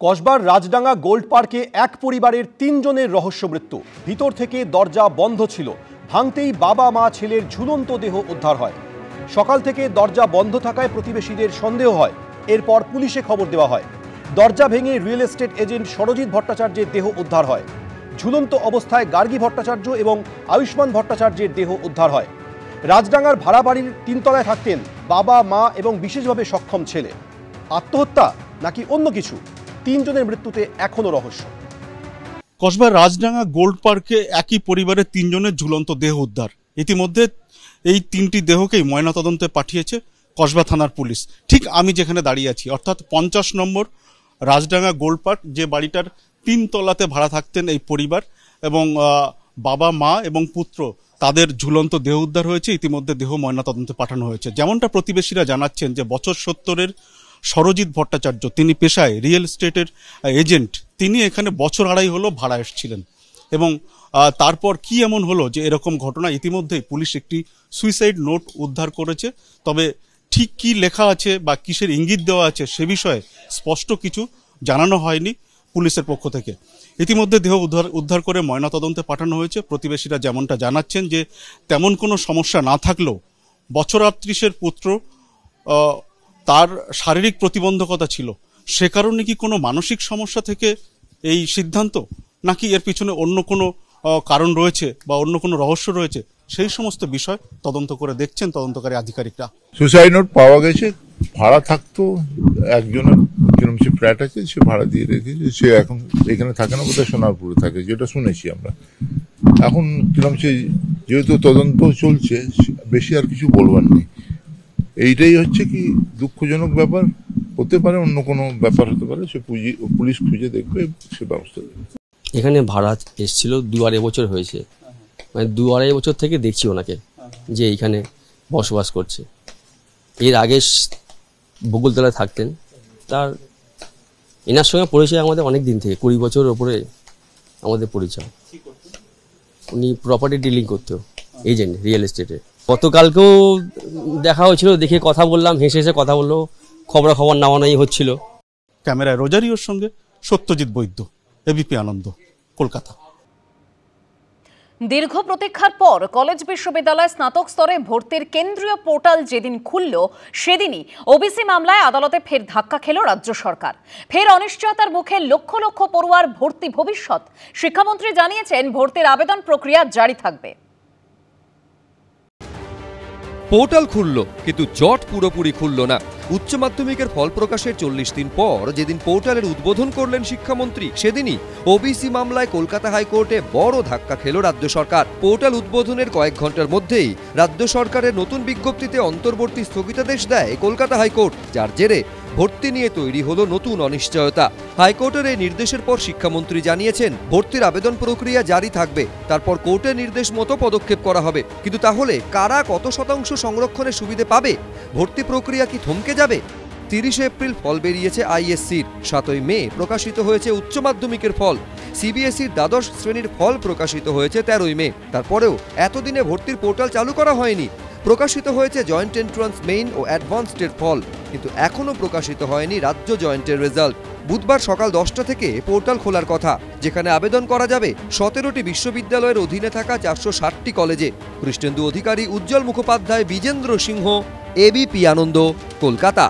কসবার Rajdanga gold পার্কে এক পরিবারের ৩ জনের রহস্য মৃত্যু। ভিতর থেকে দরজা বন্ধ ছিল, ভাঙতেই বাবা মা ছেলের ঝুলন্ত দেহ উদ্ধার হয়। সকাল থেকে দরজা বন্ধ থাকায় প্রতিবেশীদের সন্দেহ হয়, এরপর পুলিশে খবর দেওয়া হয়। দরজা ভেঙে রিয়েল এস্টেট এজেন্ট সরজিৎ ভট্টাচার্যের দেহ উদ্ধার হয়। ঝুলন্ত অবস্থায় গার্গী ভট্টাচার্য এবং আয়ুষ্মান ভট্টাচার্যের দেহ উদ্ধার হয়। রাজডাঙ্গার ভাড়া বাড়ির ৩ তলায় থাকতেন বাবা মা এবং বিশেষভাবে সক্ষম ছেলে। আত্মহত্যা নাকি অন্য কিছু, ৩ জনের মৃত্যুতে এখনো রহস্য। কসবার রাজডাঙ্গা গোল্ড পার্কে একই পরিবারের ৩ জনের ঝুলন্ত দেহ উদ্ধার। ইতিমধ্যে এই ৩টি দেহকেই ময়নাতদন্তে পাঠিয়েছে কসবা থানার পুলিশ। ঠিক আমি যেখানে দাঁড়িয়ে আছি, অর্থাৎ ৫০ নম্বর রাজডাঙ্গা গোল্ড পার্ক, যে বাড়িটার ৩ তলাতে ভাড়া থাকতেন এই পরিবার, এবং বাবা মা এবং পুত্র, তাদের ঝুলন্ত দেহ উদ্ধার হয়েছে। ইতিমধ্যে দেহ ময়নাতদন্তে পাঠানো হয়েছে। যেমনটা প্রতিবেশীরা জানাচ্ছেন যে বছর ৭০-এর সরজিৎ ভট্টাচার্য, তিনি পেশায় রিয়েল এস্টেটের এজেন্ট, তিনি এখানে বছর আড়াই হলো ভাড়া এসেছিলেন। এবং তারপর কি এমন হলো যে এরকম ঘটনা? ইতিমধ্যেই পুলিশ একটি সুইসাইড নোট উদ্ধার করেছে, তবে ঠিক কি লেখা আছে বা কিসের ইঙ্গিত দেওয়া আছে সে বিষয়ে স্পষ্ট কিছু জানানো হয়নি পুলিশের পক্ষ থেকে। ইতিমধ্যে দেহ উদ্ধার করে ময়নাতদন্তে পাঠানো হয়েছে। প্রতিবেশীরা যেমনটা জানাচ্ছেন যে তেমন কোনো সমস্যা না থাকলেও বছর ৩৮-এর পুত্র, তার শারীরিক প্রতিবন্ধকতা ছিল, সে কারণে কি কোনো মানসিক সমস্যা থেকে এই সিদ্ধান্ত, নাকি এর পিছনে অন্য কোনো কারণ রয়েছে বা অন্য কোনো রহস্য রয়েছে, সেই সমস্ত বিষয় তদন্ত করে দেখছেন তদন্তকারী আধিকারিকরা। সুসাইড নোট পাওয়া গেছে, ভাড়া থাকতো একজনের, কিরম সে ফ্ল্যাট আছে, সে ভাড়া দিয়ে রেখেছে। সে এখন এখানে থাকে না, বোধহয় সোনারপুরে থাকে, যেটা শুনেছি আমরা। এখন কিরম সে, যেহেতু তদন্ত চলছে, বেশি আর কিছু বলবার নেই। এইটাই হচ্ছে কি দুঃখজনক ব্যাপার, হতে পারে অন্য কোনো ব্যাপার হতে পারে, সে পুলিশ খুঁজে দেখবে, সে ব্যবস্থা দেবে। এখানে ভাড়া এসেছিল ২-২.৫ বছর হয়েছে, মানে ২-২.৫ বছর থেকে দেখছি ওনাকে যে এইখানে বসবাস করছে। এর আগে বকুলতলায় থাকতেন। তার এনার সঙ্গে পরিচয় আমাদের অনেক দিন থেকে, ২০ বছর ওপরে আমাদের পরিচয়। উনি প্রপার্টি ডিলিং করতো, এজেন্ট রিয়েল এস্টেটে। গতকালকেও দেখা হয়েছিল, দেখে কথা বললাম, হেসে হেসে কথা বললো, খবর নেওয়ানোই হচ্ছিল। ক্যামেরায় রোজারিওর সঙ্গে সত্যজিৎ বৈদ্য, এবিপি আনন্দ, কলকাতা। দীর্ঘ প্রতীক্ষার পর কলেজ বিশ্ববিদ্যালয় স্নাতক স্তরে ভর্তির কেন্দ্রীয় পোর্টাল যেদিন খুলল, সেদিনই ওবিসি মামলায় আদালতে ফের ধাক্কা খেল রাজ্য সরকার। ফের অনিশ্চয়তার মুখে লক্ষ লক্ষ পড়ুয়ার ভর্তি ভবিষ্যৎ। শিক্ষামন্ত্রী জানিয়েছেন ভর্তির আবেদন প্রক্রিয়া জারি থাকবে। পোর্টাল খুলল, কিন্তু জট পুরোপুরি খুলল না। উচ্চ মাধ্যমিকের ফল প্রকাশের ৪০ দিন পর যেদিন পোর্টালের উদ্বোধন করলেন শিক্ষামন্ত্রী, সেদিনই ওবিসি মামলায় কলকাতা হাইকোর্টে বড় ধাক্কা খেল রাজ্য সরকার। পোর্টাল উদ্বোধনের কয়েক ঘন্টার মধ্যেই রাজ্য সরকারের নতুন বিজ্ঞপ্তিতে অন্তর্বর্তী স্থগিতাদেশ দেয় কলকাতা হাইকোর্ট, যার জেরে ভর্তি নিয়ে তৈরি হলো নতুন অনিশ্চয়তা। হাইকোর্টের এই নির্দেশের পর শিক্ষামন্ত্রী জানিয়েছেন ভর্তির আবেদন প্রক্রিয়া জারি থাকবে, তারপর কোর্টের নির্দেশ মতো পদক্ষেপ করা হবে। কিন্তু তাহলে কারা কত শতাংশ সংরক্ষণের সুবিধে পাবে? ভর্তি প্রক্রিয়া কি থমকে যাবে? ৩০ এপ্রিল ফল বেরিয়েছে আইএসসির, ৭ই মে প্রকাশিত হয়েছে উচ্চ মাধ্যমিকের ফল, সিবিএসইর দ্বাদশ শ্রেণীর ফল প্রকাশিত হয়েছে ১৩ই মে। তারপরেও এতদিনে ভর্তির পোর্টাল চালু করা হয়নি। প্রকাশিত হয়েছে জয়েন্ট এন্ট্রান্স মেইন ও অ্যাডভান্সডের ফল, কিন্তু এখনও প্রকাশিত হয়নি রাজ্য জয়েন্টের রেজাল্ট। বুধবার সকাল 10টা থেকে পোর্টাল খোলার কথা, যেখানে আবেদন করা যাবে 17টি বিশ্ববিদ্যালয়ের অধীনে থাকা 460টি কলেজে। কৃষ্ণেন্দু অধিকারী, উজ্জ্বল মুখোপাধ্যায়, বিজেন্দ্র সিংহ, এবিপি আনন্দ, কলকাতা।